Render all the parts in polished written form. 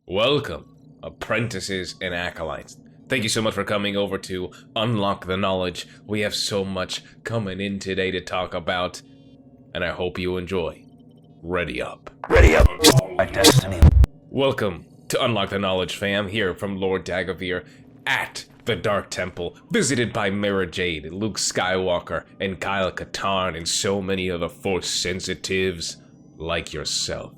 Welcome, apprentices and acolytes. Thank you so much for coming over to Unlock the Knowledge. We have so much coming in today to talk about, and I hope you enjoy. Ready up. Ready up, my destiny. Welcome to Unlock the Knowledge, fam, here from Lord Dagobir at the Dark Temple, visited by Mara Jade, Luke Skywalker, and Kyle Katarn, and so many other Force sensitives like yourself.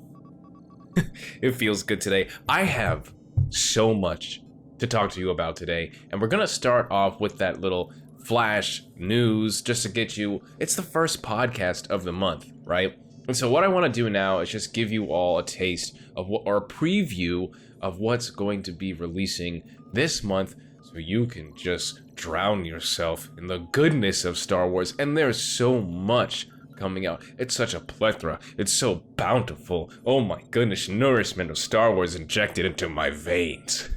It feels good today. I have so much to talk to you about today, and we're gonna start off with that little flash news just to get you. It's the first podcast of the month, right? And so what I want to do now is just give you all a taste of what, or a preview of what's going to be releasing this month, so you can just drown yourself in the goodness of Star Wars. And there's so much coming out. It's such a plethora. It's so bountiful. Oh my goodness, nourishment of Star Wars injected into my veins.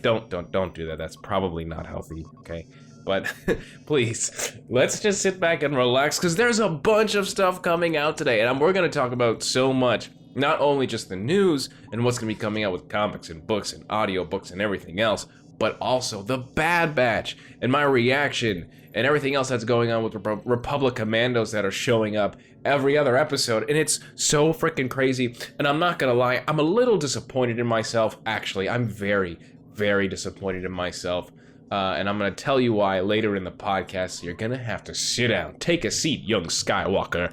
Don't do that. That's probably not healthy, okay? But please, let's just sit back and relax, because there's a bunch of stuff coming out today, and we're going to talk about so much. Not only just the news and what's going to be coming out with comics and books and audiobooks and everything else, but also the Bad Batch and my reaction and everything else that's going on with Republic Commandos that are showing up every other episode. And it's so freaking crazy. And I'm not gonna lie, I'm a little disappointed in myself. Actually, I'm very, very disappointed in myself. And I'm gonna tell you why later in the podcast. So you're gonna have to sit down, take a seat, young Skywalker.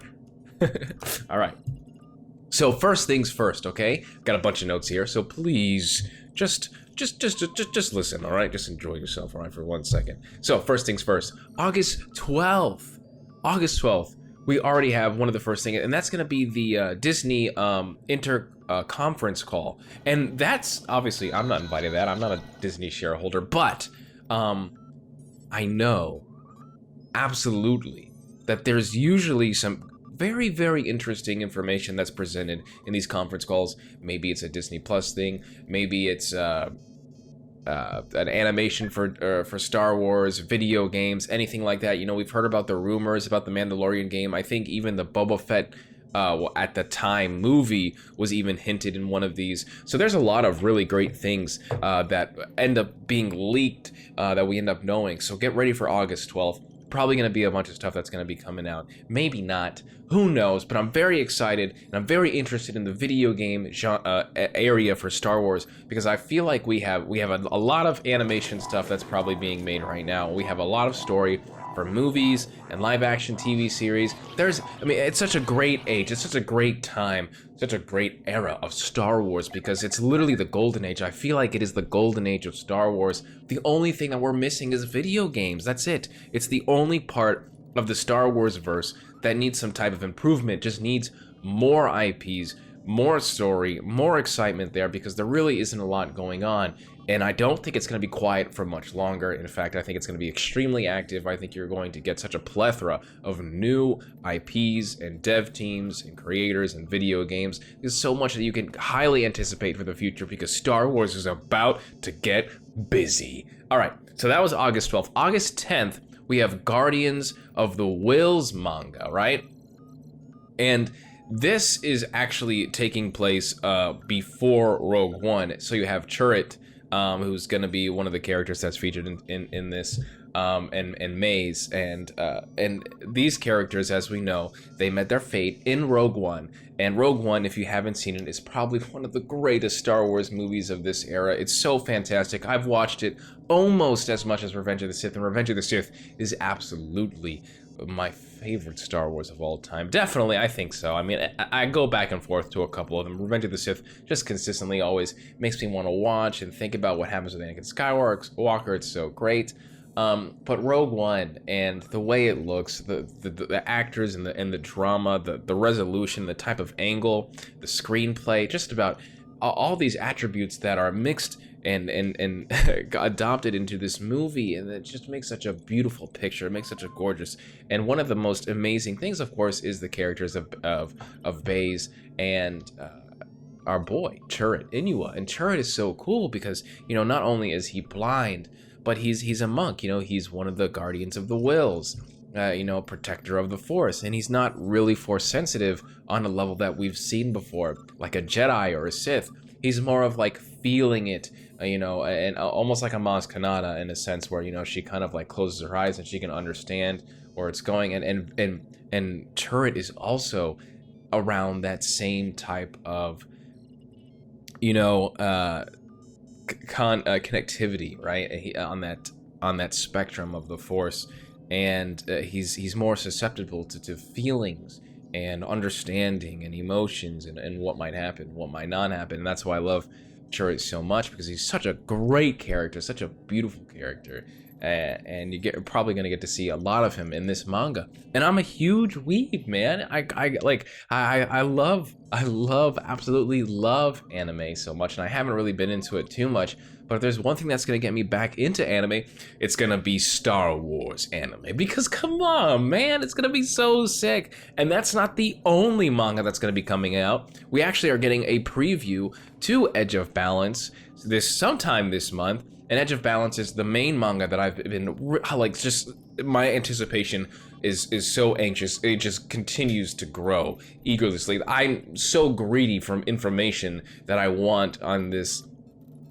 All right. So first things first, okay? Got a bunch of notes here, so please just listen, all right? Just enjoy yourself, all right, for 1 second. So first things first, August 12th, we already have one of the first things, and that's going to be the Disney conference call. And that's, obviously, I'm not invited to that. I'm not a Disney shareholder, but I know absolutely that there's usually some very, very interesting information that's presented in these conference calls. Maybe it's a Disney Plus thing. Maybe it's an animation for Star Wars, video games, anything like that. You know, we've heard about the rumors about the Mandalorian game. I think even the Boba Fett, at the time, movie was even hinted in one of these. So there's a lot of really great things that end up being leaked that we end up knowing. So get ready for August 12th. Probably going to be a bunch of stuff that's going to be coming out. Maybe not. Who knows? But I'm very excited, and I'm very interested in the video game area for Star Wars, because I feel like we have a lot of animation stuff that's probably being made right now. We have a lot of story for movies and live-action TV series. It's such a great age. It's such a great time, such a great era of Star Wars, because it's literally the golden age. I feel like it is the golden age of Star Wars. The only thing that we're missing is video games. That's it. It's the only part of the Star Wars verse that needs some type of improvement, just needs more IPs, more story, more excitement there, because there really isn't a lot going on. And I don't think it's going to be quiet for much longer. In fact, I think it's going to be extremely active. I think you're going to get such a plethora of new IPs and dev teams and creators and video games. There's so much that you can highly anticipate for the future, because Star Wars is about to get busy. All right, so that was August 12th. August 10th, we have Guardians of the Whills manga, right? And this is actually taking place before Rogue One. So you have Chirrut, who's going to be one of the characters that's featured in this, and Maze, and these characters, as we know, they met their fate in Rogue One. And Rogue One, if you haven't seen it, is probably one of the greatest Star Wars movies of this era. It's so fantastic. I've watched it almost as much as Revenge of the Sith, and Revenge of the Sith is absolutely my favorite Star Wars of all time. Definitely, I think so. I mean, I go back and forth to a couple of them. Revenge of the Sith just consistently always makes me want to watch and think about what happens with Anakin Skywalker. It's so great. But Rogue One, and the way it looks, the actors and the drama, the resolution, the type of angle, the screenplay, just about all these attributes that are mixed and adopted into this movie, and it just makes such a beautiful picture. It makes such a gorgeous, and one of the most amazing things, of course, is the characters of Baze and our boy Chirrut Inua. And Chirrut is so cool because, you know, not only is he blind, but he's a monk. You know, he's one of the guardians of the Whills. Protector of the Force, and he's not really Force sensitive on a level that we've seen before, like a Jedi or a Sith. He's more of like feeling it, you know, and almost like a Maz Kanata in a sense where, you know, she kind of like closes her eyes and she can understand where it's going. And Turret is also around that same type of, you know, connectivity, right? On that spectrum of the Force, and he's more susceptible to feelings and understanding and emotions and what might happen, what might not happen. And that's why I love Turret so much, because he's such a great character, such a beautiful character. And you're probably gonna get to see a lot of him in this manga. And I'm a huge weeb, man. I love, absolutely love anime so much, and I haven't really been into it too much. But if there's one thing that's gonna get me back into anime, it's gonna be Star Wars anime. Because come on, man, it's gonna be so sick. And that's not the only manga that's gonna be coming out. We actually are getting a preview to Edge of Balance sometime this month. And Edge of Balance is the main manga that I've been, like, just, my anticipation is so anxious. It just continues to grow eagerly. I'm so greedy for information that I want on this,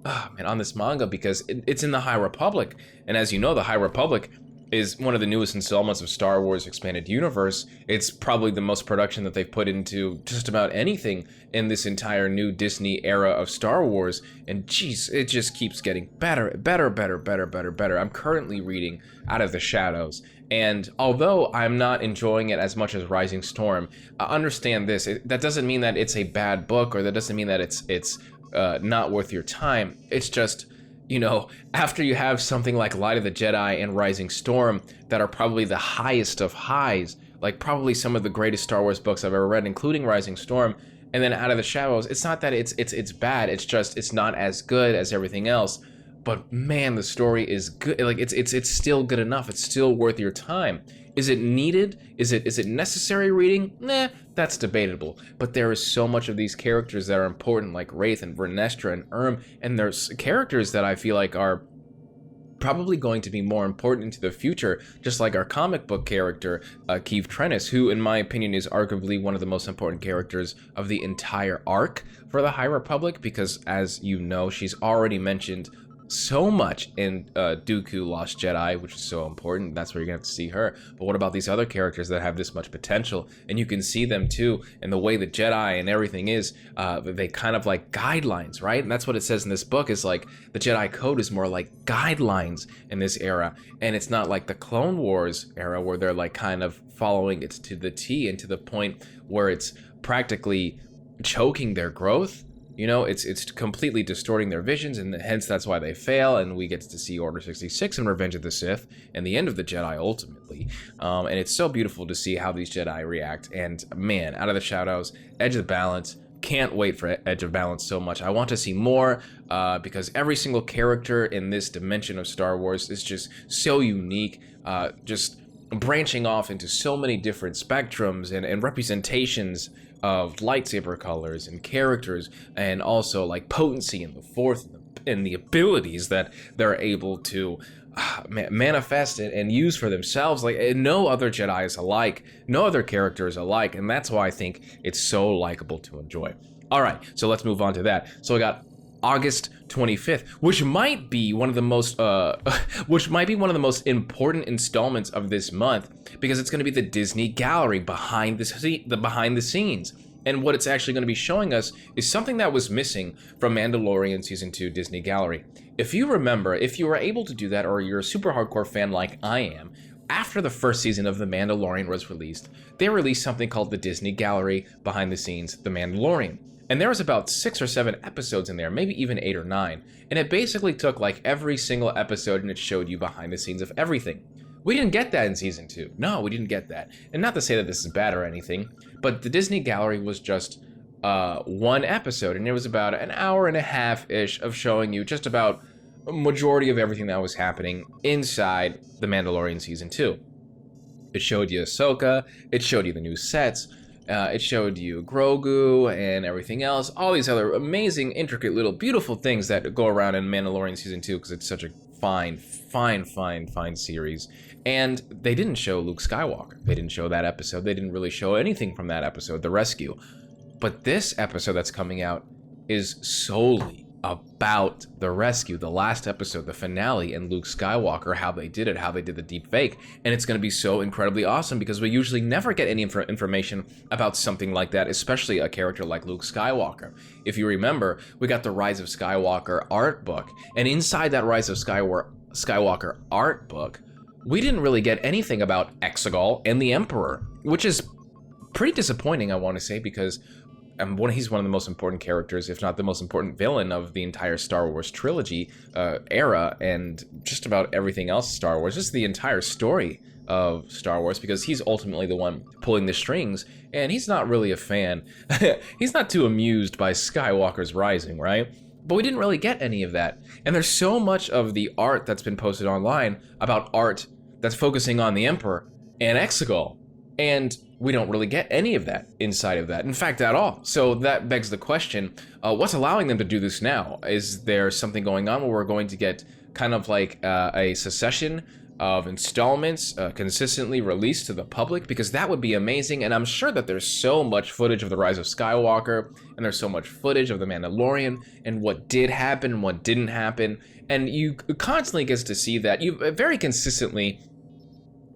on this manga, because it's in the High Republic. And as you know, the High Republic is one of the newest installments of Star Wars Expanded Universe. It's probably the most production that they've put into just about anything in this entire new Disney era of Star Wars. And geez, it just keeps getting better. I'm currently reading Out of the Shadows. And although I'm not enjoying it as much as Rising Storm, understand this, that doesn't mean that it's a bad book, or that doesn't mean that it's not worth your time. It's just, you know, after you have something like Light of the Jedi and Rising Storm that are probably the highest of highs, like probably some of the greatest Star Wars books I've ever read, including Rising Storm, and then Out of the Shadows, it's not that it's bad, it's just it's not as good as everything else. But man, the story is good. Like it's still good enough. It's still worth your time. Is it needed? Is it necessary reading? Nah, that's debatable. But there is so much of these characters that are important, like Wraith and Vernestra and and there's characters that I feel like are probably going to be more important into the future, just like our comic book character, Keith Trennis, who in my opinion is arguably one of the most important characters of the entire arc for the High Republic, because as you know, she's already mentioned so much in Dooku Lost Jedi, which is so important. That's where you're gonna have to see her. But what about these other characters that have this much potential? And you can see them too, and the way the Jedi and everything is, they kind of like guidelines, right? And that's what it says in this book, is like the Jedi Code is more like guidelines in this era. And it's not like the Clone Wars era where they're like kind of following it to the T, and to the point where it's practically choking their growth. You know, it's completely distorting their visions, and hence that's why they fail, and we get to see Order 66 and Revenge of the Sith and the end of the Jedi ultimately. And it's so beautiful to see how these Jedi react. And man, Out of the Shadows, Edge of Balance, can't wait for Edge of Balance so much. I want to see more, because every single character in this dimension of Star Wars is just so unique, just branching off into so many different spectrums and representations of lightsaber colors and characters, and also like potency in the Force and the abilities that they're able to manifest and use for themselves. Like no other Jedi is alike, no other character is alike, and that's why I think it's so likable to enjoy. All right, so let's move on to that. So I got August 25th, which might be one of the most important installments of this month, because it's going to be the Disney Gallery behind the scenes. And what it's actually going to be showing us is something that was missing from Mandalorian Season 2 Disney Gallery. If you remember, if you were able to do that, or you're a super hardcore fan like I am, after the first season of The Mandalorian was released, they released something called the Disney Gallery behind the scenes, The Mandalorian. And there was about 6 or 7 episodes in there, maybe even 8 or 9. And it basically took like every single episode and it showed you behind the scenes of everything. We didn't get that in Season 2. No, we didn't get that. And not to say that this is bad or anything, but the Disney Gallery was just one episode, and it was about an hour and a half-ish of showing you just about a majority of everything that was happening inside The Mandalorian Season 2. It showed you Ahsoka, it showed you the new sets, it showed you Grogu and everything else, all these other amazing, intricate, little, beautiful things that go around in Mandalorian Season 2, because it's such a fine series. And they didn't show Luke Skywalker. They didn't show that episode. They didn't really show anything from that episode, The Rescue. But this episode that's coming out is solely about the rescue, the last episode, the finale, and Luke Skywalker, how they did it, how they did the deep fake. And it's going to be so incredibly awesome because we usually never get any information about something like that, especially a character like Luke Skywalker. If you remember, we got the Rise of Skywalker art book, and inside that Rise of Skywalker art book, we didn't really get anything about Exegol and the Emperor, which is pretty disappointing, I want to say, because he's one of the most important characters, if not the most important villain of the entire Star Wars trilogy era, and just about everything else Star Wars, just the entire story of Star Wars, because he's ultimately the one pulling the strings, and he's not really a fan. He's not too amused by Skywalker's Rising, right? But we didn't really get any of that. And there's so much of the art that's been posted online about art that's focusing on the Emperor and Exegol, and we don't really get any of that inside of that. In fact, at all. So that begs the question, what's allowing them to do this now? Is there something going on where we're going to get kind of like a succession of installments consistently released to the public? Because that would be amazing, and I'm sure that there's so much footage of the Rise of Skywalker, and there's so much footage of the Mandalorian, and what did happen and what didn't happen, and you constantly gets to see that. You very consistently,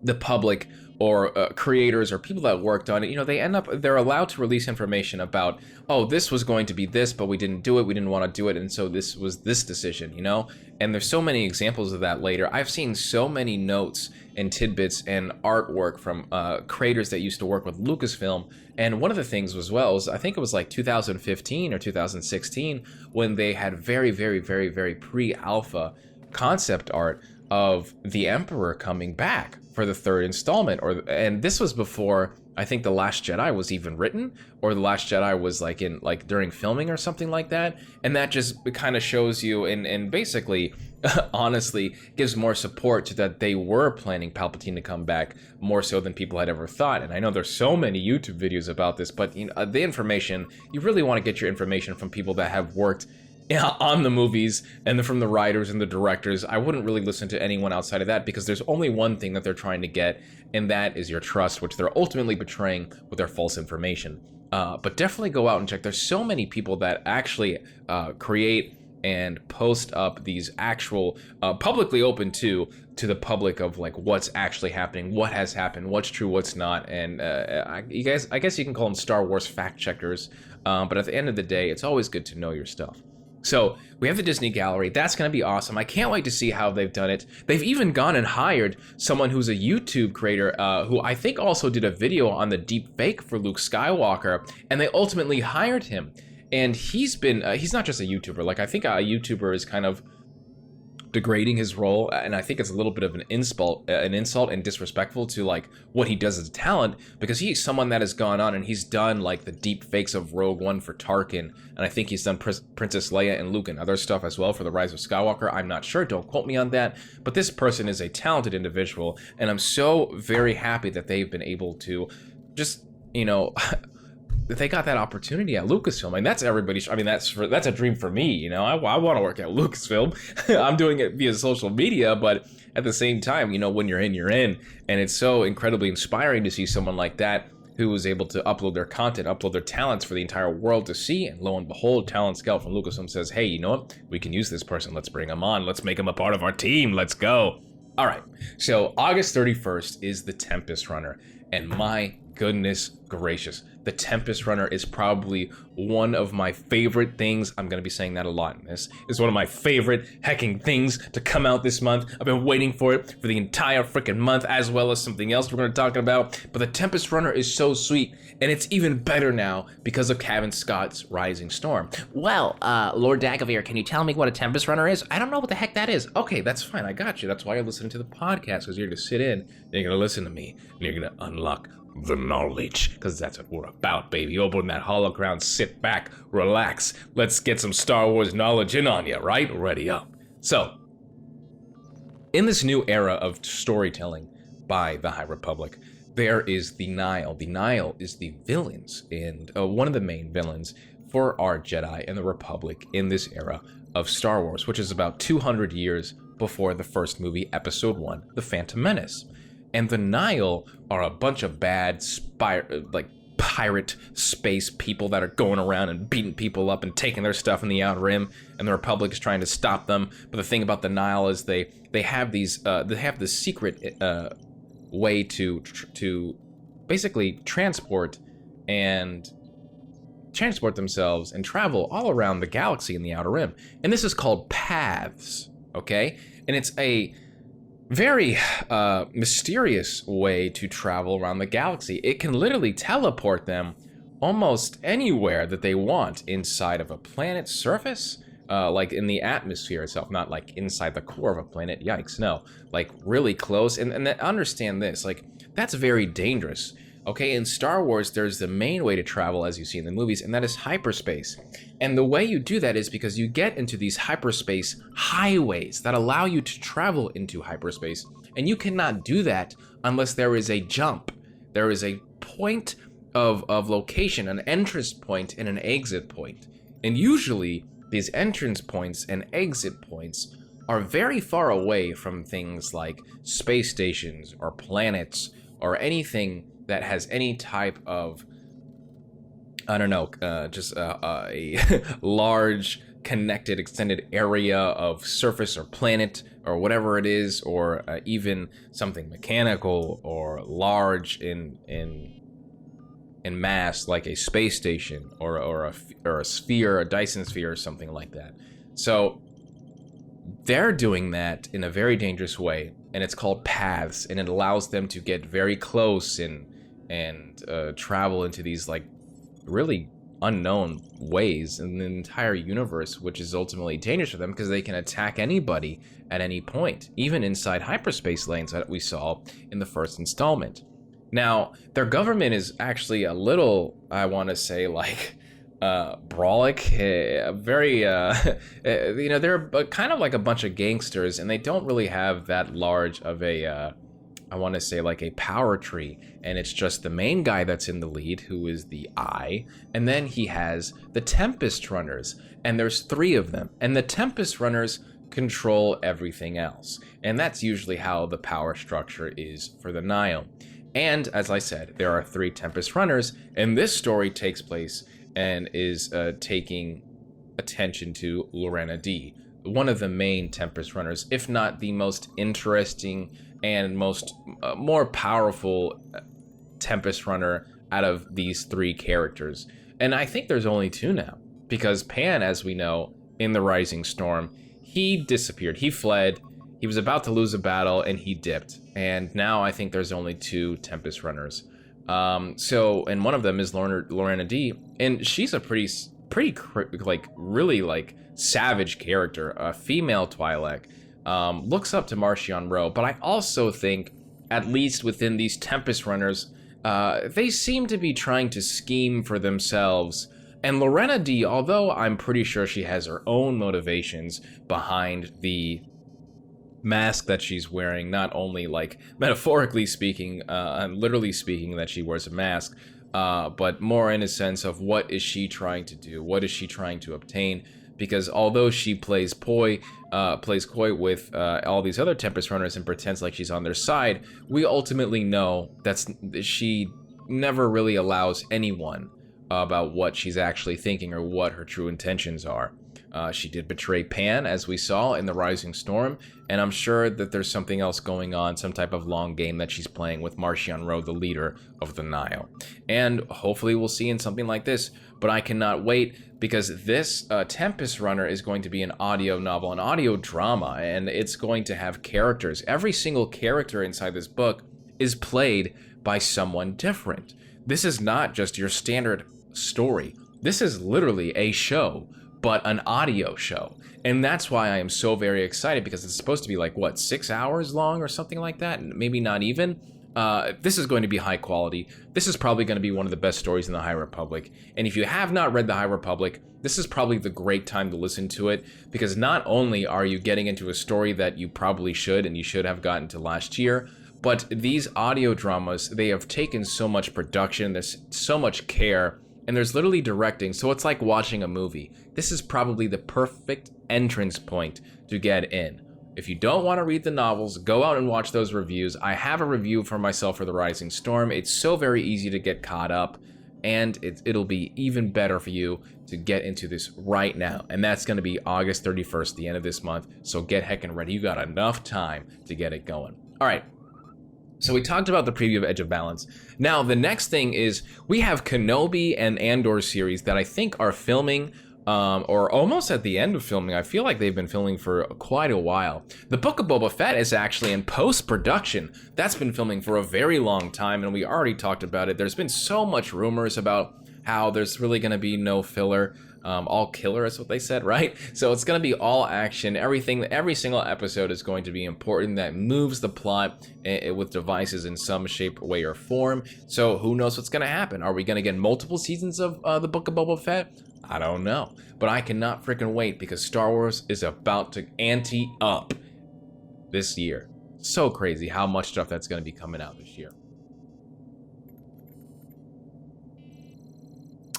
the public or creators or people that worked on it, they're allowed to release information about, oh, this was going to be this, but we didn't do it, we didn't want to do it, and so this was this decision, And there's so many examples of that later. I've seen so many notes and tidbits and artwork from creators that used to work with Lucasfilm, and one of the things as well was, I think it was like 2015 or 2016, when they had very, very, very, very pre-alpha concept art of the Emperor coming back for the third installment, and this was before I think The Last Jedi was even written, or The Last Jedi was during filming or something like that, and that just kind of shows you and basically honestly gives more support to that they were planning Palpatine to come back more so than people had ever thought. And I know there's so many YouTube videos about this, but the information, you really want to get your information from people that have worked on the movies and from the writers and the directors. I wouldn't really listen to anyone outside of that, because there's only one thing that they're trying to get, and that is your trust, which they're ultimately betraying with their false information. But definitely go out and check. There's so many people that actually create and post up these actual publicly open to the public of like what's actually happening, what has happened, what's true, what's not. And I guess you can call them Star Wars fact checkers. But at the end of the day, it's always good to know your stuff. So we have the Disney Gallery. That's going to be awesome. I can't wait to see how they've done it. They've even gone and hired someone who's a YouTube creator who I think also did a video on the deep fake for Luke Skywalker, and they ultimately hired him. And he's not just a YouTuber. Like, I think a YouTuber is kind of degrading his role, and I think it's a little bit of an insult and disrespectful to like what he does as a talent, because he's someone that has gone on and he's done like the deep fakes of Rogue One for Tarkin, and I think he's done Princess Leia and Luke and other stuff as well for the Rise of Skywalker. I'm not sure, don't quote me on that, but this person is a talented individual, and I'm so very happy that they've been able to just they got that opportunity at Lucasfilm. And that's everybody's. I mean, that's a dream for me. I want to work at Lucasfilm. I'm doing it via social media, but at the same time, when you're in, and it's so incredibly inspiring to see someone like that who was able to upload their content, upload their talents for the entire world to see. And lo and behold, Talent Scout from Lucasfilm says, "Hey, you know what? We can use this person. Let's bring him on. Let's make him a part of our team. Let's go." All right. So August 31st is the Tempest Runner, and my goodness gracious, the Tempest Runner is probably one of my favorite things. I'm going to be saying that a lot in this. It's one of my favorite hecking things to come out this month. I've been waiting for it for the entire freaking month, as well as something else we're going to talk about. But the Tempest Runner is so sweet, and it's even better now because of Cavan Scott's Rising Storm. Well, Lord Dagavir, can you tell me what a Tempest Runner is? I don't know what the heck that is. Okay, that's fine. I got you. That's why you're listening to the podcast, because you're going to sit in, and you're going to listen to me, and you're going to unlock the knowledge, because that's what we're about, baby. Open that holocron, sit back, relax. Let's get some Star Wars knowledge in on you, right? Ready up. So, in this new era of storytelling by the High Republic, there is the Nihil. The Nihil is the villains, and one of the main villains for our Jedi and the Republic in this era of Star Wars, which is about 200 years before the first movie, Episode 1, The Phantom Menace. And the Nihil are a bunch of bad pirate space people that are going around and beating people up and taking their stuff in the Outer Rim, and the Republic is trying to stop them. But the thing about the Nile is they have these they have this secret way to basically transport themselves and travel all around the galaxy in the Outer Rim, and this is called paths. Okay, and it's a very mysterious way to travel around the galaxy. It can literally teleport them almost anywhere that they want inside of a planet's surface, like in the atmosphere itself, not like inside the core of a planet. Yikes, no, like really close. And understand this, like that's very dangerous. Okay, in Star Wars, there's the main way to travel, as you see in the movies, and that is hyperspace. And the way you do that is because you get into these hyperspace highways that allow you to travel into hyperspace. And you cannot do that unless there is a jump. There is a point of location, an entrance point and an exit point. And usually, these entrance points and exit points are very far away from things like space stations or planets or anything that has any type of, I don't know, just a large connected extended area of surface or planet or whatever it is, or even something mechanical or large in mass, like a space station or a sphere, a Dyson sphere or something like that. So they're doing that in a very dangerous way, and it's called paths, and it allows them to get very close and travel into these like really unknown ways in the entire universe, which is ultimately dangerous for them because they can attack anybody at any point, even inside hyperspace lanes that we saw in the first installment. Now, their government is actually a little, I want to say, like brawlic, very you know, they're kind of like a bunch of gangsters, and they don't really have that large of a I want to say like a power tree, and it's just the main guy that's in the lead, who is the I, and then he has the Tempest Runners, and there's 3 of them, and the Tempest Runners control everything else, and that's usually how the power structure is for the Nile. And as I said, there are 3 Tempest Runners, and this story takes place and is taking attention to Lorena D, one of the main Tempest Runners, if not the most interesting and most more powerful Tempest Runner out of these 3 characters. And I think there's only 2 now, because Pan, as we know, in the Rising Storm, he disappeared, he fled, he was about to lose a battle, and he dipped. And now I think there's only 2 Tempest Runners. And one of them is Lorena D, and she's a pretty like really like savage character, a female Twi'lek. Looks up to Marchion Ro, but I also think, at least within these Tempest Runners, they seem to be trying to scheme for themselves. And Lorena D, although I'm pretty sure she has her own motivations behind the mask that she's wearing, not only like metaphorically speaking, literally speaking that she wears a mask, but more in a sense of what is she trying to do, what is she trying to obtain. Because although she plays coy with all these other Tempest Runners and pretends like she's on their side, we ultimately know that she never really allows anyone about what she's actually thinking or what her true intentions are. She did betray Pan, as we saw in the Rising Storm, and I'm sure that there's something else going on, some type of long game that she's playing with Marchion Ro, the leader of the Nile. And hopefully we'll see in something like this, but I cannot wait, because this Tempest Runner is going to be an audio novel, an audio drama, and it's going to have characters. Every single character inside this book is played by someone different. This is not just your standard story. This is literally a show, but an audio show. And that's why I am so very excited, because it's supposed to be like, what, 6 hours long or something like that? Maybe not even. This is going to be high quality. This is probably going to be one of the best stories in the High Republic. And if you have not read the High Republic, this is probably the great time to listen to it, because not only are you getting into a story that you probably should and you should have gotten to last year, but these audio dramas, they have taken so much production, there's so much care, and there's literally directing, so it's like watching a movie. This is probably the perfect entrance point to get in. If you don't want to read the novels, go out and watch those reviews. I have a review for myself for The Rising Storm. It's so very easy to get caught up. and it'll be even better for you to get into this right now. And that's going to be August 31st, the end of this month. So get heckin' ready. You got enough time to get it going. All right. So we talked about the preview of Edge of Balance. Now, the next thing is we have Kenobi and Andor series that I think are filming or almost at the end of filming. I feel like they've been filming for quite a while. The Book of Boba Fett is actually in post-production. That's been filming for a very long time, and we already talked about it. There's been so much rumors about how there's really going to be no filler. All killer is what they said, right? So it's going to be all action. Everything, every single episode is going to be important that moves the plot with devices in some shape, way, or form. So who knows what's going to happen? Are we going to get multiple seasons of the Book of Boba Fett? I don't know. But I cannot freaking wait because Star Wars is about to ante up this year. So crazy how much stuff that's going to be coming out this year.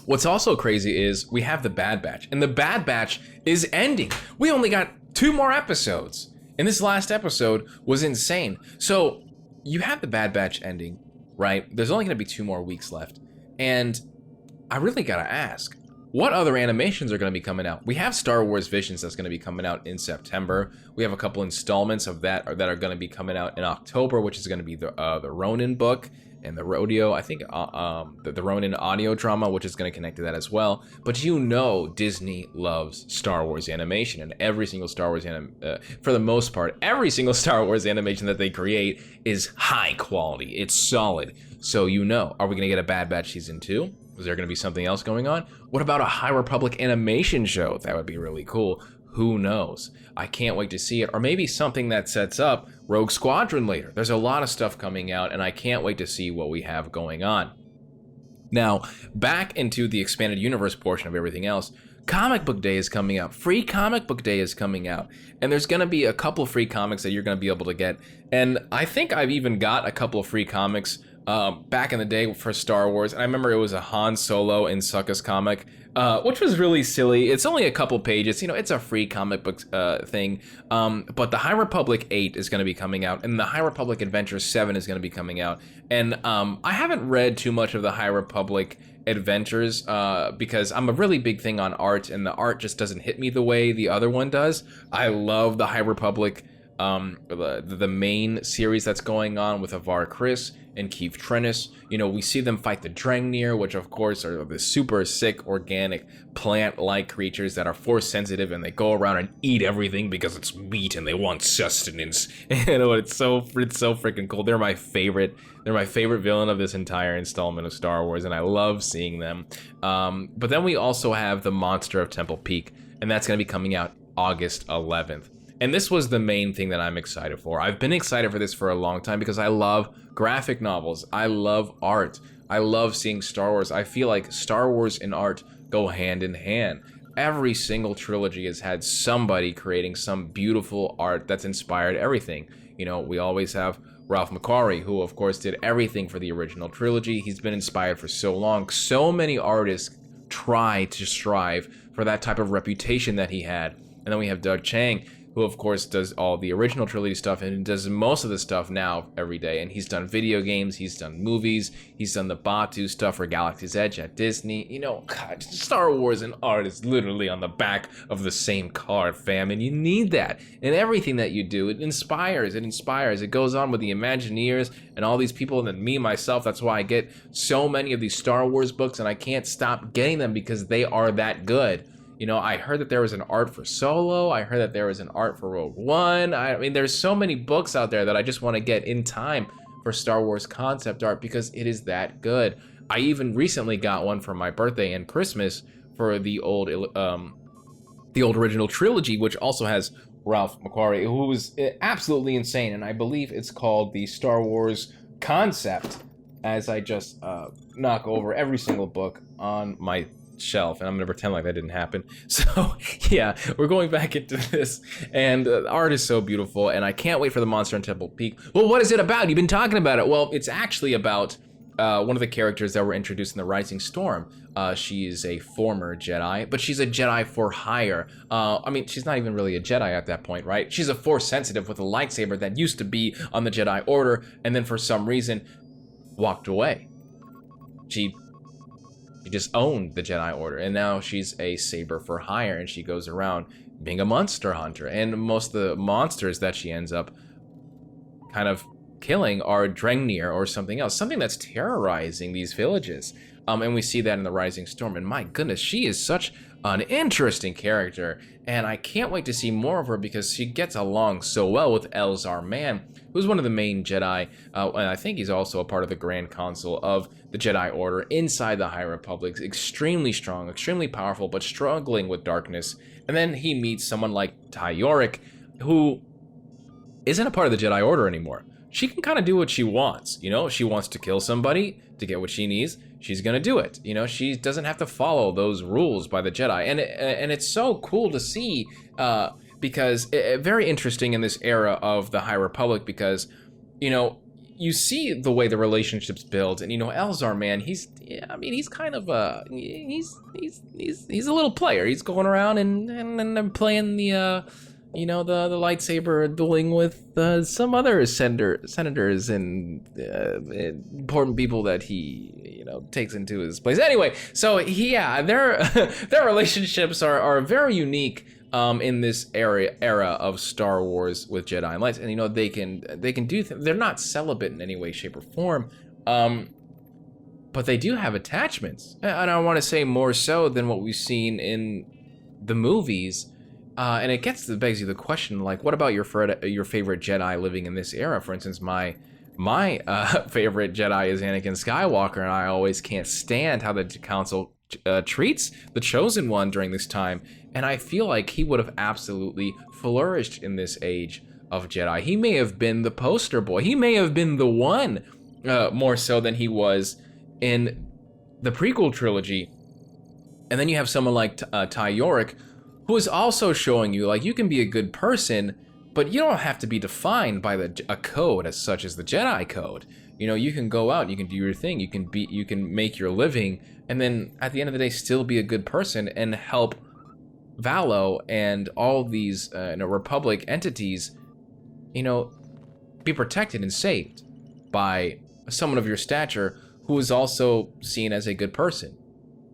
What's also crazy is we have the Bad Batch, and the Bad Batch is ending. We only got 2 more episodes, and this last episode was insane. So you have the Bad Batch ending, right? There's only going to be 2 more weeks left, and I really gotta ask, what other animations are going to be coming out? We have Star Wars Visions that's going to be coming out in September. We have a couple installments of that are going to be coming out in October, which is going to be the Ronin book and the Rodeo. I think the Ronin audio drama, which is going to connect to that as well. But you know, Disney loves Star Wars animation, and every single Star Wars for the most part, every single Star Wars animation that they create is high quality. It's solid. So you know, are we going to get a Bad Batch season 2? Is there going to be something else going on? What about a High Republic animation show? That would be really cool. Who knows? I can't wait to see it. Or maybe something that sets up Rogue Squadron later. There's a lot of stuff coming out, and I can't wait to see what we have going on. Now, back into the expanded universe portion of everything else, Comic Book Day is coming out. Free Comic Book Day is coming out. And there's going to be a couple free comics that you're going to be able to get. And I think I've even got a couple of free comics back in the day for Star Wars. And I remember it was a Han Solo and Suckus comic, which was really silly. It's only a couple pages. You know, it's a free comic book thing. But the High Republic 8 is going to be coming out, and the High Republic Adventure 7 is going to be coming out. And I haven't read too much of the High Republic Adventures because I'm a really big thing on art, and the art just doesn't hit me the way the other one does. I love the High Republic, the main series that's going on with Avar Chris and Keith Trennis. You know, we see them fight the Drengir, which of course are the super sick organic plant-like creatures that are force sensitive, and they go around and eat everything because it's meat and they want sustenance. You know, it's so freaking cool. They're my favorite villain of this entire installment of Star Wars, and I love seeing them. But then we also have the Monster of Temple Peak, and that's going to be coming out August 11th. And this was the main thing that I'm excited for. I've been excited for this for a long time because I love graphic novels. I love art. I love seeing Star Wars. I feel like Star Wars and art go hand in hand. Every single trilogy has had somebody creating some beautiful art that's inspired everything. You know, we always have Ralph McQuarrie, who of course did everything for the original trilogy. He's been inspired for so long. So many artists try to strive for that type of reputation that he had. And then we have Doug Chiang, who of course does all the original trilogy stuff and does most of the stuff now every day. And he's done video games, he's done movies, he's done the Batu stuff for Galaxy's Edge at Disney. You know, God, Star Wars and art is literally on the back of the same card, fam, and you need that. And everything that you do, it inspires. It goes on with the Imagineers and all these people, and then me, myself. That's why I get so many of these Star Wars books, and I can't stop getting them because they are that good. You know, I heard that there was an art for Solo. I heard that there was an art for Rogue One. I mean, there's so many books out there that I just want to get in time for Star Wars concept art because it is that good. I even recently got one for my birthday and Christmas for the old original trilogy, which also has Ralph McQuarrie, who was absolutely insane. And I believe it's called the Star Wars Concept, as I just knock over every single book on my shelf, and I'm gonna pretend like that didn't happen. So yeah, we're going back into this, and the art is so beautiful, and I can't wait for the Monster on Temple Peak. Well, what is it about? You've been talking about it. Well, it's actually about one of the characters that were introduced in the Rising Storm. She is a former Jedi, but she's a Jedi for hire. I mean, she's not even really a Jedi at that point, right? She's a Force sensitive with a lightsaber that used to be on the Jedi Order, and then for some reason walked away. She She just owned the Jedi Order, and now she's a saber for hire, and she goes around being a monster hunter. And most of the monsters that she ends up kind of killing are Drengnir or something else, something that's terrorizing these villages. And we see that in the Rising Storm. And my goodness, she is such an interesting character, and I can't wait to see more of her because she gets along so well with Elzar Mann, who's one of the main Jedi, and I think he's also a part of the Grand Council of the Jedi Order inside the High Republic. Extremely strong, extremely powerful, but struggling with darkness. And then he meets someone like Tayoric, who isn't a part of the Jedi Order anymore. She can kind of do what she wants, you know? She wants to kill somebody to get what she needs, she's gonna do it. You know, she doesn't have to follow those rules by the Jedi. And it's so cool to see, because very interesting in this era of the High Republic, because, you know, you see the way the relationships build, and you know, Elzar, man, he's kind of he's a little player. He's going around and playing the you know, the lightsaber dueling with some other senators and important people that he, you know, takes into his place. Anyway, so yeah, their relationships are very unique in this era of Star Wars with Jedi and Lights, and you know, they can do they're not celibate in any way, shape, or form, but they do have attachments, and I want to say more so than what we've seen in the movies. And it begs you the question, like, what about your favorite Jedi living in this era? For instance, my favorite Jedi is Anakin Skywalker, and I always can't stand how the Council treats the Chosen One during this time. And I feel like he would have absolutely flourished in this age of Jedi. He may have been the poster boy. He may have been the one, more so than he was in the prequel trilogy. And then you have someone like Tayoric, who is also showing you, like, you can be a good person, but you don't have to be defined by a code as such as the Jedi code. You know, you can go out, you can do your thing, you can make your living, and then at the end of the day still be a good person and help Valo and all these you know, Republic entities, you know, be protected and saved by someone of your stature who is also seen as a good person.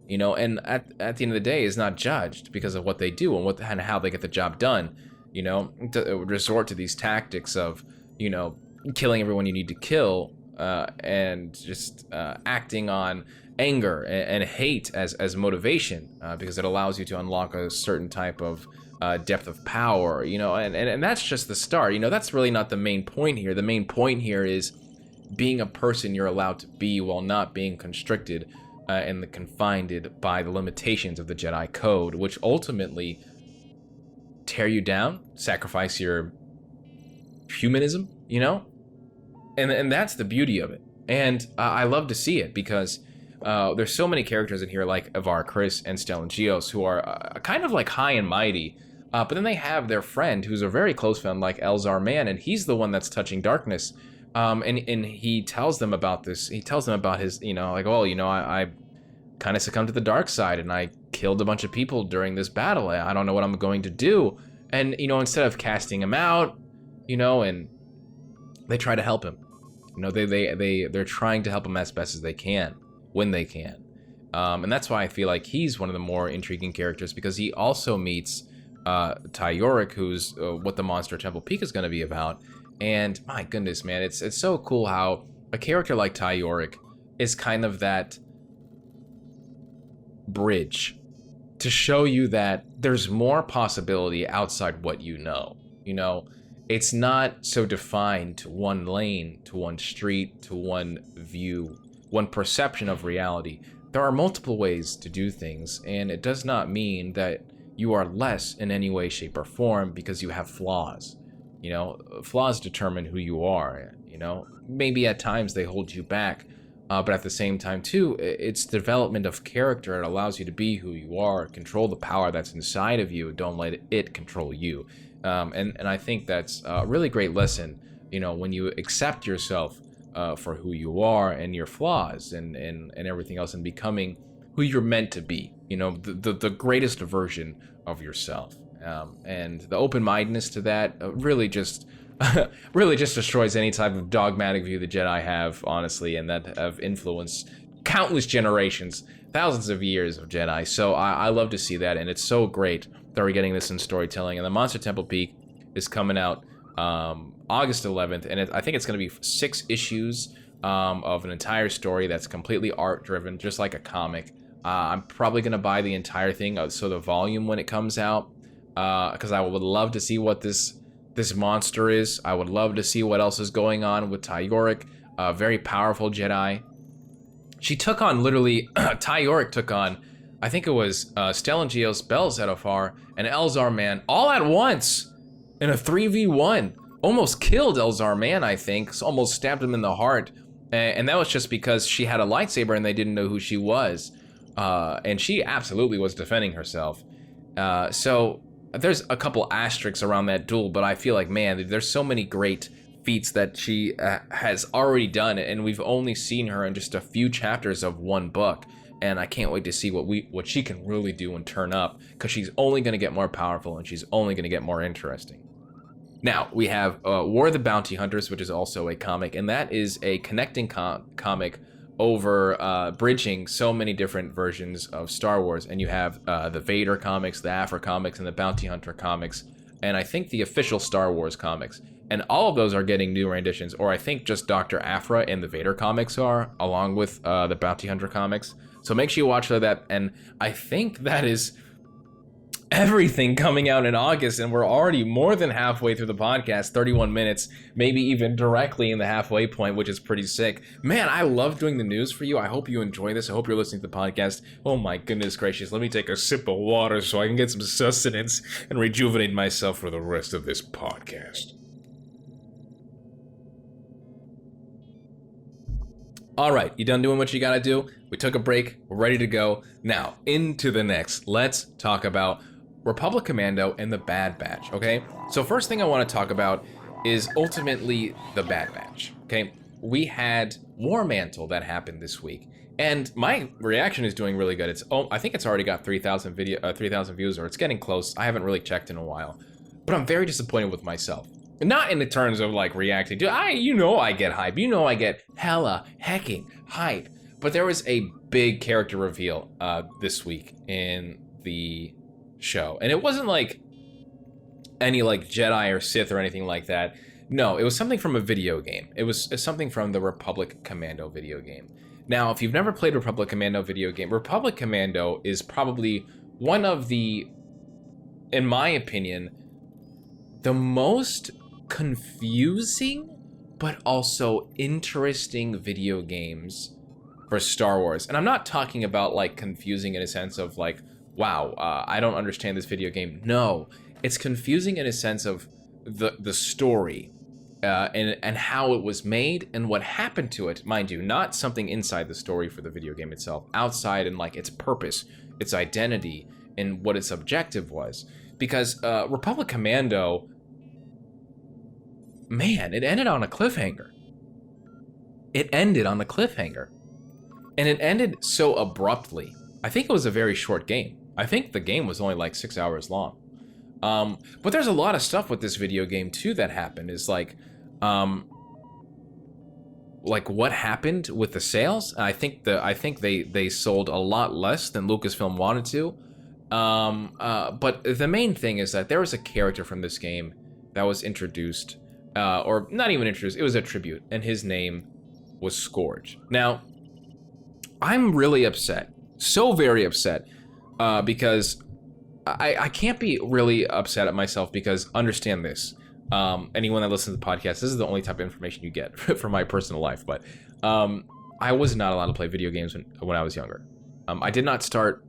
You know, and at the end of the day is not judged because of what they do and how they get the job done. You know, to resort to these tactics of, you know, killing everyone you need to kill, and just acting on anger and hate as motivation, because it allows you to unlock a certain type of depth of power. You know, and that's just the start. You know, that's really not the main point here. The main point here is being a person you're allowed to be while not being constricted and confined by the limitations of the Jedi Code, which ultimately tear you down, sacrifice your humanism, you know? And that's the beauty of it. And I love to see it because there's so many characters in here like Avar Kriss and Stellan Gios who are kind of like high and mighty, but then they have their friend who's a very close friend like Elzar Mann, and he's the one that's touching darkness. And he tells them about this. He tells them about his, you know, like, well, you know, I kind of succumbed to the dark side and I killed a bunch of people during this battle. I don't know what I'm going to do. And, you know, instead of casting him out, you know, and they try to help him. You know, they're trying to help him as best as they can, when they can. And that's why I feel like he's one of the more intriguing characters, because he also meets Tayoric, who's what the Monster Temple Peak is going to be about. And my goodness, man, it's so cool how a character like Tayoric is kind of that bridge to show you that there's more possibility outside what you know. You know, it's not so defined to one lane, to one street, to one view, one perception of reality. There are multiple ways to do things, and it does not mean that you are less in any way, shape, or form because you have flaws. You know, flaws determine who you are, you know. Maybe at times they hold you back, but at the same time, too, it's development of character. It allows you to be who you are, control the power that's inside of you, don't let it control you. And I think that's a really great lesson, you know, when you accept yourself for who you are and your flaws and everything else, and becoming who you're meant to be, you know, the greatest version of yourself. And the open-mindedness to that really just destroys any type of dogmatic view the Jedi have, honestly, and that have influenced countless generations, thousands of years of Jedi. So I love to see that, and it's so great that we're getting this in storytelling. And the Monster Temple Peak is coming out August 11th, and I think it's going to be 6 issues of an entire story that's completely art-driven, just like a comic. I'm probably going to buy the entire thing, so the volume when it comes out, because I would love to see what this monster is. I would love to see what else is going on with Tayoric, a very powerful Jedi. She took on, literally, Tayoric took on, I think it was Stellan Geos, Bel Zettifar, and Elzar Mann all at once in a 3v1. Almost killed Elzar Mann, I think. Almost stabbed him in the heart. And that was just because she had a lightsaber and they didn't know who she was. And she absolutely was defending herself. So there's a couple asterisks around that duel, but I feel like, man, there's so many great feats that she has already done, and we've only seen her in just a few chapters of one book. And I can't wait to see what she can really do and turn up, because she's only going to get more powerful and she's only going to get more interesting. Now, we have War of the Bounty Hunters, which is also a comic, and that is a connecting comic over bridging so many different versions of Star Wars. And you have the Vader comics, the Aphra comics, and the Bounty Hunter comics, and I think the official Star Wars comics. And all of those are getting new renditions, or I think just Dr. Aphra and the Vader comics are, along with the Bounty Hunter comics. So make sure you watch that, and I think that is everything coming out in August, and we're already more than halfway through the podcast, 31 minutes, maybe even directly in the halfway point, which is pretty sick. Man, I love doing the news for you. I hope you enjoy this. I hope you're listening to the podcast. Oh my goodness gracious, let me take a sip of water so I can get some sustenance and rejuvenate myself for the rest of this podcast. All right, you done doing what you gotta do? We took a break, we're ready to go. Now, into the next. Let's talk about Republic Commando and the Bad Batch, okay? So first thing I want to talk about is ultimately the Bad Batch, okay? We had Warmantle that happened this week, and my reaction is doing really good. I think it's already got 3,000 views, or it's getting close. I haven't really checked in a while, but I'm very disappointed with myself. Not in the terms of like reacting to, I get hype, I get hella hecking hype. But there was a big character reveal this week in the show. And it wasn't like any like Jedi or Sith or anything like that. No, it was something from a video game. It was something from the Republic Commando video game. Now, if you've never played Republic Commando video game, Republic Commando is probably one of the, in my opinion, the most confusing but also interesting video games for Star Wars. And I'm not talking about like confusing in a sense of like, wow, I don't understand this video game. No, it's confusing in a sense of the story and how it was made and what happened to it, mind you, not something inside the story for the video game itself, outside and like its purpose, its identity, and what its objective was. Because Republic Commando, man, it ended on a cliffhanger. It ended on a cliffhanger. And it ended so abruptly. I think it was a very short game. I think the game was only like 6 hours long. But there's a lot of stuff with this video game too that happened. Is like what happened with the sales. I think they sold a lot less than Lucasfilm wanted to. But the main thing is that there was a character from this game that was introduced. Or not even introduced, it was a tribute, and his name was Scorch. Now, I'm really upset, so very upset, because I can't be really upset at myself, because understand this, anyone that listens to the podcast, this is the only type of information you get from my personal life, but I was not allowed to play video games when I was younger. I did not start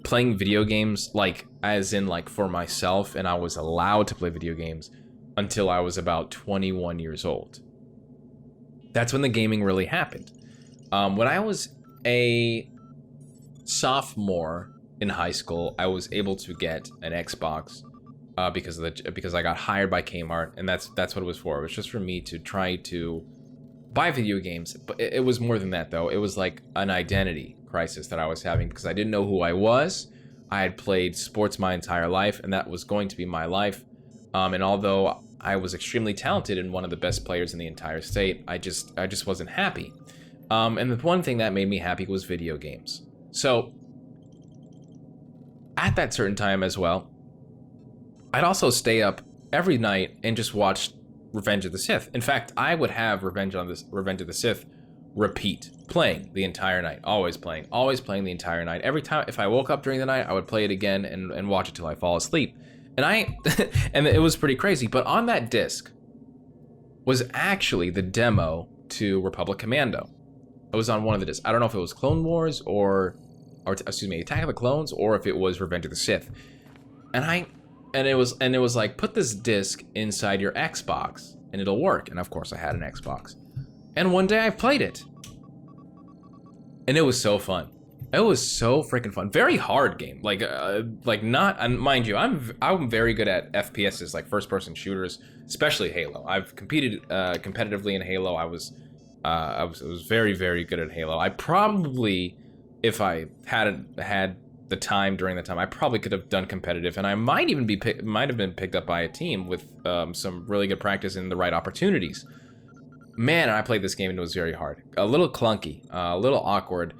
playing video games, like, as in, like, for myself, and I was allowed to play video games until I was about 21 years old. That's when the gaming really happened. When I was a sophomore in high school, I was able to get an Xbox because I got hired by Kmart, and that's what it was for. It was just for me to try to buy video games. But it was more than that, though. It was like an identity crisis that I was having, because I didn't know who I was. I had played sports my entire life, and that was going to be my life. And although I was extremely talented and one of the best players in the entire state, I just wasn't happy. And the one thing that made me happy was video games. So at that certain time as well, I'd also stay up every night and just watch Revenge of the Sith. In fact, I would have Revenge of the Sith repeat, playing the entire night, always playing the entire night. Every time, if I woke up during the night, I would play it again and watch it till I fall asleep. And and it was pretty crazy. But on that disc was actually the demo to Republic Commando. It was on one of the discs. I don't know if it was Clone Wars or excuse me, Attack of the Clones, or if it was Revenge of the Sith. And it was like, put this disc inside your Xbox and it'll work. And of course I had an Xbox. And one day I played it. And it was so fun. It was so freaking fun. Very hard game. Like not, and mind you, I'm very good at FPSs, like first person shooters, especially Halo. I've competed competitively in Halo. I was very, very good at Halo. I probably, if I had the time during the time, I probably could have done competitive, and I might even might have been picked up by a team with some really good practice and the right opportunities. Man, I played this game and it was very hard. A little clunky, a little awkward.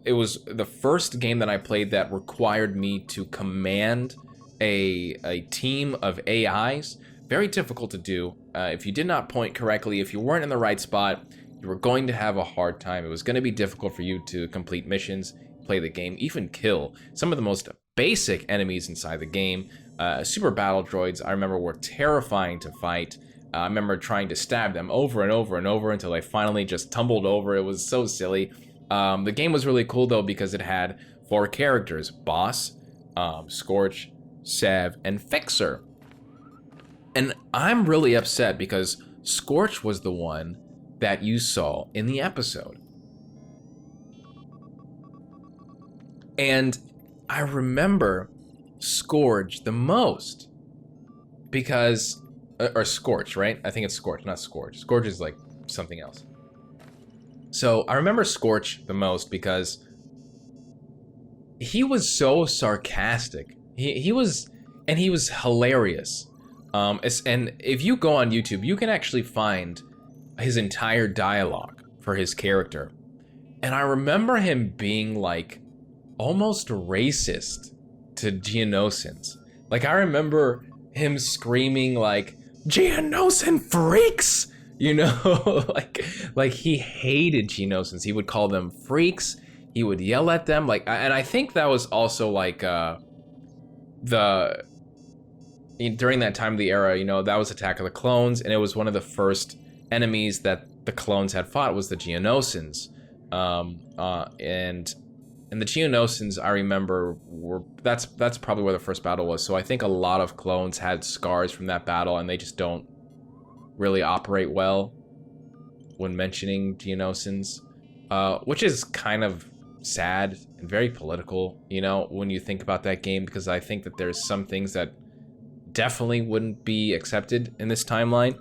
It was the first game that I played that required me to command a team of AIs. Very difficult to do. If you did not point correctly, if you weren't in the right spot, you were going to have a hard time. It was going to be difficult for you to complete missions, play the game, even kill some of the most basic enemies inside the game. Super battle droids, I remember, were terrifying to fight. I remember trying to stab them over and over and over until I finally just tumbled over. It was so silly. The game was really cool though because it had 4 characters: Boss, Scorch, Sev, and Fixer. And I'm really upset because Scorch was the one that you saw in the episode. And I remember Scorch the most because, or Scorch, right? I think it's Scorch, not Scorch. Scorch is like something else. So I remember Scorch the most because he was so sarcastic. He was hilarious. And if you go on YouTube, you can actually find his entire dialogue for his character. And I remember him being like almost racist to Geonosians. Like, I remember him screaming like, "Geonosan freaks!" You know, like he hated Geonosians. He would call them freaks. He would yell at them. Like, and I think that was also like during that time of the era, you know, that was Attack of the Clones, and it was one of the first enemies that the clones had fought was the Geonosians. And the Geonosians, I remember, that's probably where the first battle was. So I think a lot of clones had scars from that battle, and they just don't really operate well when mentioning Geonosians, which is kind of sad and very political, you know, when you think about that game, because I think that there's some things that definitely wouldn't be accepted in this timeline,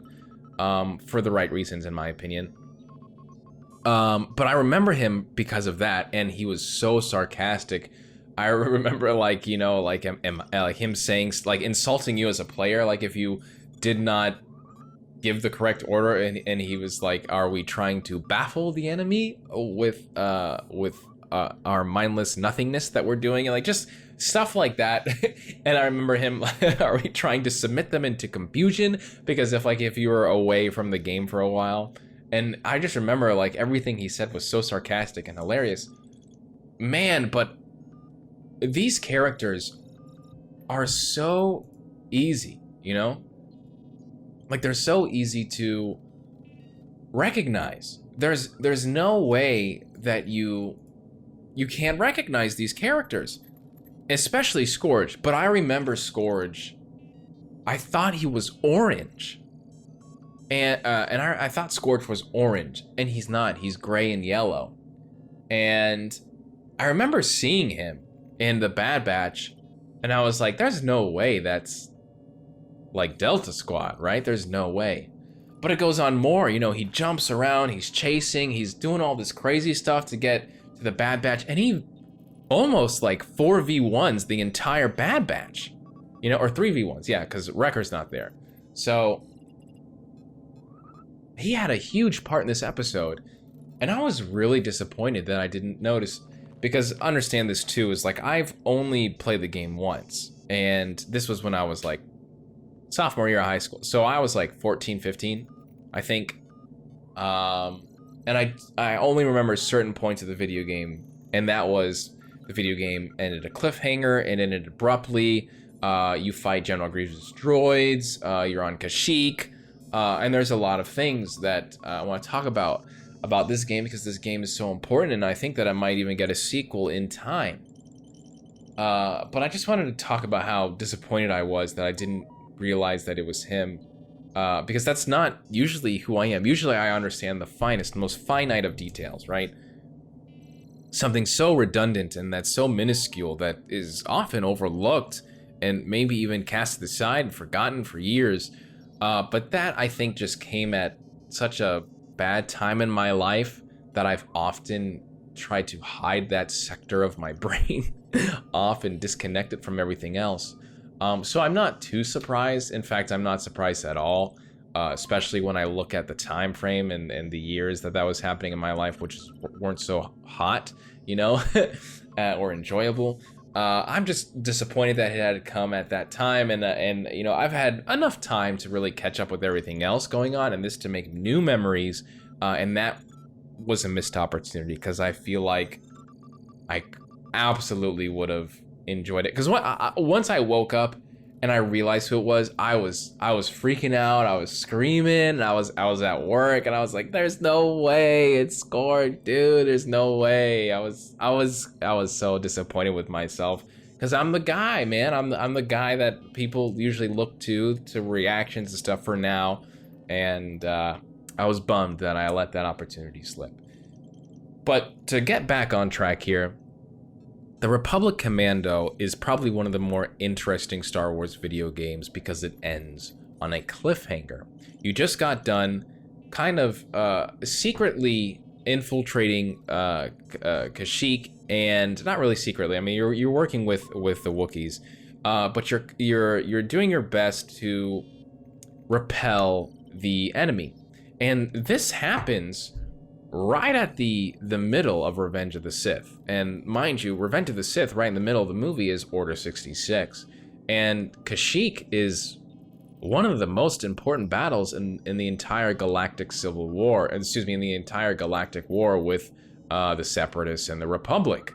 for the right reasons, in my opinion. But I remember him because of that, and he was so sarcastic. I remember, like, you know, like him saying, like, insulting you as a player, like if you did not give the correct order, and he was like, "Are we trying to baffle the enemy with our mindless nothingness that we're doing?" And like just stuff like that. And I remember him, "Are we trying to submit them into confusion?" Because if you were away from the game for a while. And I just remember, like, everything he said was so sarcastic and hilarious. Man, but these characters are so easy, you know? Like, they're so easy to recognize. There's no way that you can't recognize these characters. Especially Scorch. But I remember Scorch, I thought he was orange. And I thought Scorch was orange, and he's not. He's gray and yellow. And I remember seeing him in the Bad Batch, and I was like, there's no way that's like Delta Squad, right? There's no way. But it goes on more, you know, he jumps around, he's chasing, he's doing all this crazy stuff to get to the Bad Batch, and he almost like 4v1s the entire Bad Batch, you know, or 3v1s, yeah, because Wrecker's not there. So he had a huge part in this episode, And I was really disappointed that I didn't notice, because understand this too, is like I've only played the game once, and this was when I was like sophomore year of high school. So I was like 14, 15, I think. And I only remember certain points of the video game, and that was the video game ended a cliffhanger and ended abruptly. You fight General Grievous' droids, you're on Kashyyyk, and there's a lot of things that I want to talk about this game, because this game is so important, and I think that I might even get a sequel in time. But I just wanted to talk about how disappointed I was that I didn't realize that it was him, because that's not usually who I am. Usually I understand the finest, most finite of details, right? Something so redundant and that's so minuscule that is often overlooked and maybe even cast aside and forgotten for years. But that, I think, just came at such a bad time in my life that I've often tried to hide that sector of my brain off and disconnect it from everything else. So I'm not too surprised. In fact, I'm not surprised at all, especially when I look at the time frame and the years that was happening in my life, which weren't so hot, you know, or enjoyable. I'm just disappointed that it had come at that time, and you know, I've had enough time to really catch up with everything else going on, and this to make new memories, and that was a missed opportunity, because I feel like I absolutely would have enjoyed it. Because once I woke up and I realized who it was, I was freaking out. I was screaming. I was at work, and I was like, "There's no way it's Scorch, dude. There's no way." I was so disappointed with myself, because I'm the guy, man. I'm the guy that people usually look to reactions and stuff for now, and I was bummed that I let that opportunity slip. But to get back on track here, the Republic Commando is probably one of the more interesting Star Wars video games because it ends on a cliffhanger. You just got done kind of secretly infiltrating Kashyyyk, and not really secretly. I mean, you're working with the Wookiees, but you're doing your best to repel the enemy, and this happens right at the middle of Revenge of the Sith. And mind you, Revenge of the Sith, right in the middle of the movie, is Order 66. And Kashyyyk is one of the most important battles in the entire Galactic Civil War, excuse me, in the entire Galactic War with the Separatists and the Republic.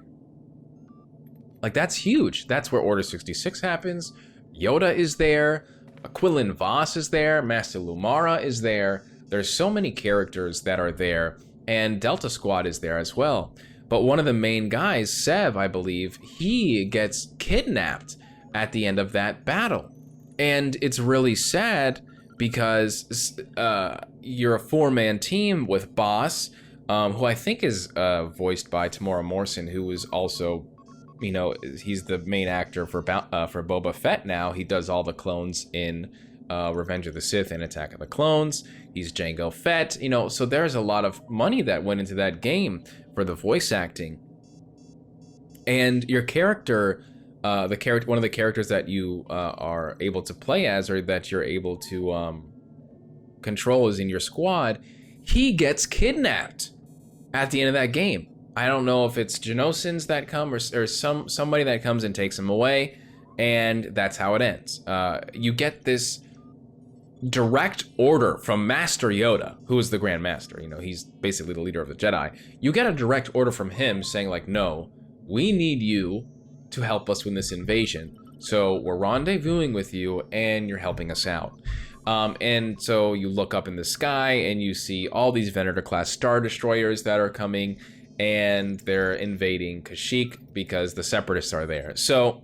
Like, that's huge. That's where Order 66 happens. Yoda is there. Quillen Vos is there. Master Lumara is there. There's so many characters that are there. And Delta Squad is there as well. But one of the main guys, Sev, I believe, he gets kidnapped at the end of that battle. And it's really sad because you're a four-man team with Boss, who I think is voiced by Tamora Morrison, who is also, you know, he's the main actor for Boba Fett now. He does all the clones in Revenge of the Sith and Attack of the Clones. He's Jango Fett, you know, so there's a lot of money that went into that game for the voice acting. And your character, one of the characters that you are able to play as, or that you're able to control is in your squad, he gets kidnapped at the end of that game. I don't know if it's Genosins that come or somebody that comes and takes him away, and that's how it ends. You get this direct order from Master Yoda, who is the Grand Master. You know, he's basically the leader of the Jedi. You get a direct order from him saying, like, no, we need you to help us win this invasion. So we're rendezvousing with you, and you're helping us out. And so you look up in the sky, and you see all these Venator-class Star Destroyers that are coming, and they're invading Kashyyyk because the Separatists are there. So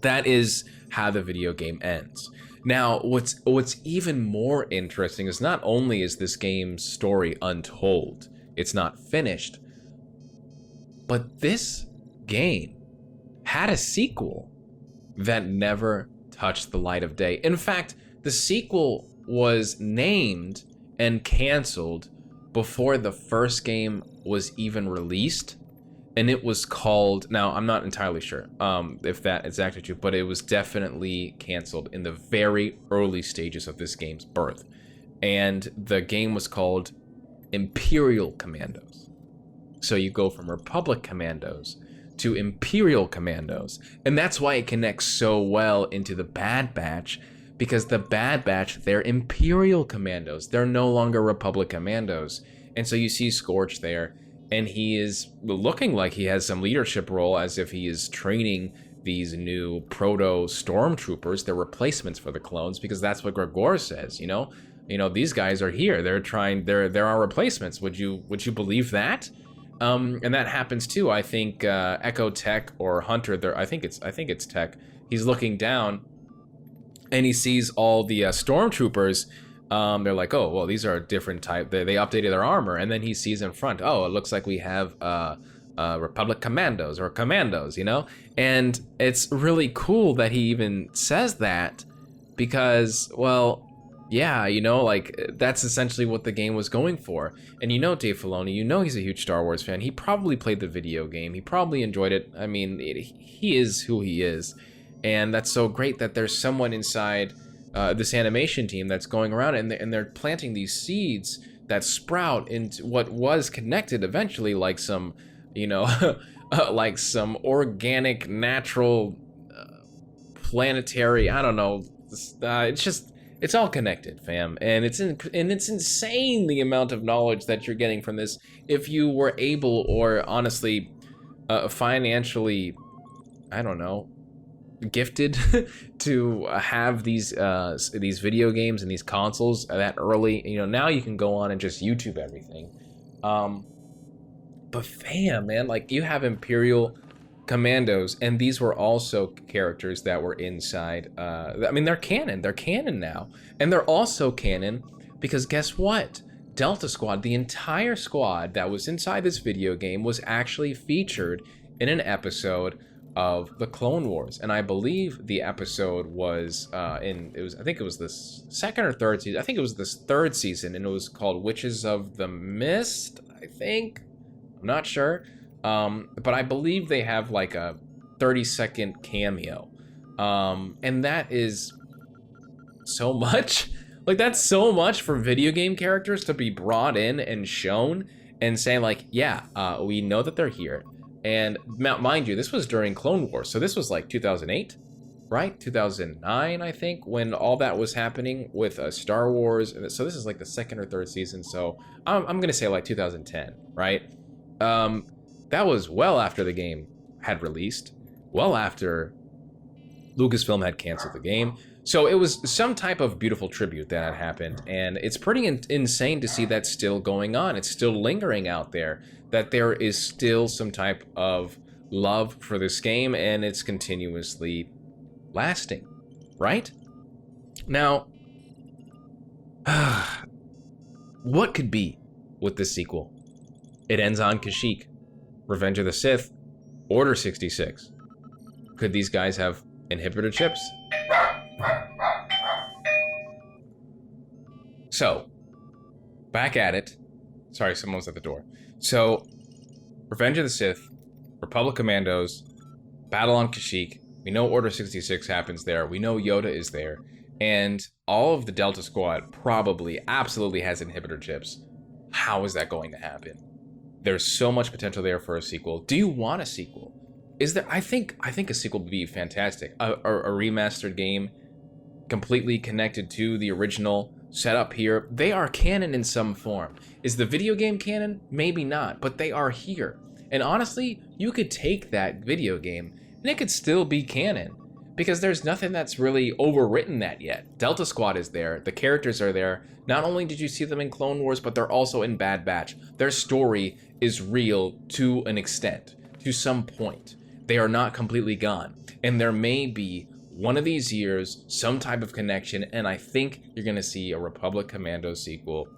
that is how the video game ends. Now, what's even more interesting is not only is this game's story untold, it's not finished, but this game had a sequel that never touched the light of day. In fact, the sequel was named and canceled before the first game was even released. And it was called, now I'm not entirely sure if that is actually true, but it was definitely canceled in the very early stages of this game's birth. And the game was called Imperial Commandos. So you go from Republic Commandos to Imperial Commandos. And that's why it connects so well into the Bad Batch, because the Bad Batch, they're Imperial Commandos. They're no longer Republic Commandos. And so you see Scorch there, and he is looking like he has some leadership role, as if he is training these new proto-stormtroopers. They're replacements for the clones, because that's what Gregor says, you know? You know, these guys are here. They're our replacements. Would you believe that? And that happens too. I think Echo Tech or Hunter there. I think it's Tech. He's looking down, and he sees all the stormtroopers. They're like, oh well, these are a different type. They updated their armor, and then he sees in front. Oh, it looks like we have Republic Commandos or Commandos, you know. And it's really cool that he even says that, because, well, yeah, you know, like, that's essentially what the game was going for. And you know Dave Filoni, you know he's a huge Star Wars fan. He probably played the video game. He probably enjoyed it. I mean, he is who he is. And that's so great that there's someone inside this animation team that's going around, and they're planting these seeds that sprout into what was connected eventually, like some, you know, like some organic, natural, planetary, I don't know. It's all connected, fam, and it's insane the amount of knowledge that you're getting from this. If you were able, or honestly, financially, I don't know, gifted to have these video games and these consoles that early, you know, now you can go on and just YouTube everything. But fam, man, like, you have Imperial Commandos, and these were also characters that were inside. I mean, they're canon now, and they're also canon because guess what? Delta Squad, the entire squad that was inside this video game, was actually featured in an episode of the Clone Wars, and I believe the episode was I think it was the second or third season. I think it was this third season, and it was called Witches of the Mist. I think, I'm not sure. But I believe they have like a 30-second cameo. And that is so much. Like, that's so much for video game characters to be brought in and shown and saying like, yeah, we know that they're here. And mind you, this was during Clone Wars. So this was like 2008, right? 2009, I think, when all that was happening with Star Wars. So this is like the second or third season. So I'm going to say like 2010, right? That was well after the game had released, well after Lucasfilm had canceled the game. So it was some type of beautiful tribute that had happened, and it's pretty insane to see that still going on. It's still lingering out there, that there is still some type of love for this game, and it's continuously lasting, right? Now, what could be with this sequel? It ends on Kashyyyk. Revenge of the Sith, Order 66. Could these guys have inhibitor chips? So, back at it. Sorry, someone's at the door. So, Revenge of the Sith, Republic Commandos, Battle on Kashyyyk. We know Order 66 happens there. We know Yoda is there. And all of the Delta Squad probably, absolutely has inhibitor chips. How is that going to happen? There's so much potential there for a sequel. Do you want a sequel? Is there? I think a sequel would be fantastic. A remastered game, completely connected to the original setup here. They are canon in some form. Is the video game canon? Maybe not, but they are here. And honestly, you could take that video game and it could still be canon, because there's nothing that's really overwritten that yet. Delta Squad is there. The characters are there. Not only did you see them in Clone Wars, but they're also in Bad Batch. Their story is real to an extent, to some point. They are not completely gone. And there may be, one of these years, some type of connection, and I think you're going to see a Republic Commando sequel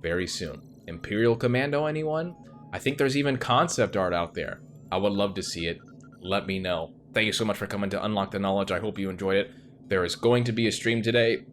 very soon. Imperial Commando, anyone? I think there's even concept art out there. I would love to see it. Let me know. Thank you so much for coming to Unlock the Knowledge. I hope you enjoyed it. There is going to be a stream today.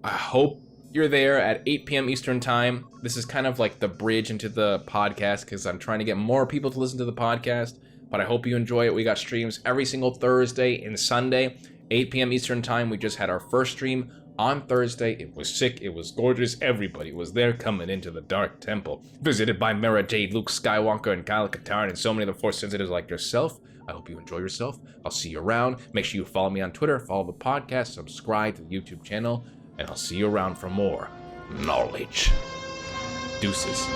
I hope you're there at 8 p.m. Eastern Time. This is kind of like the bridge into the podcast, because I'm trying to get more people to listen to the podcast, but I hope you enjoy it. We got streams every single Thursday and Sunday, 8 p.m. Eastern Time. We just had our first stream on Thursday. It was sick, it was gorgeous, everybody was there coming into the Dark Temple, visited by Mara Jade, Luke Skywalker, and Kyle Katarn, and so many of the Force sensitives like yourself. I hope you enjoy yourself. I'll see you around. Make sure you follow me on Twitter, follow the podcast, subscribe to the YouTube channel, and I'll see you around for more knowledge. Deuces.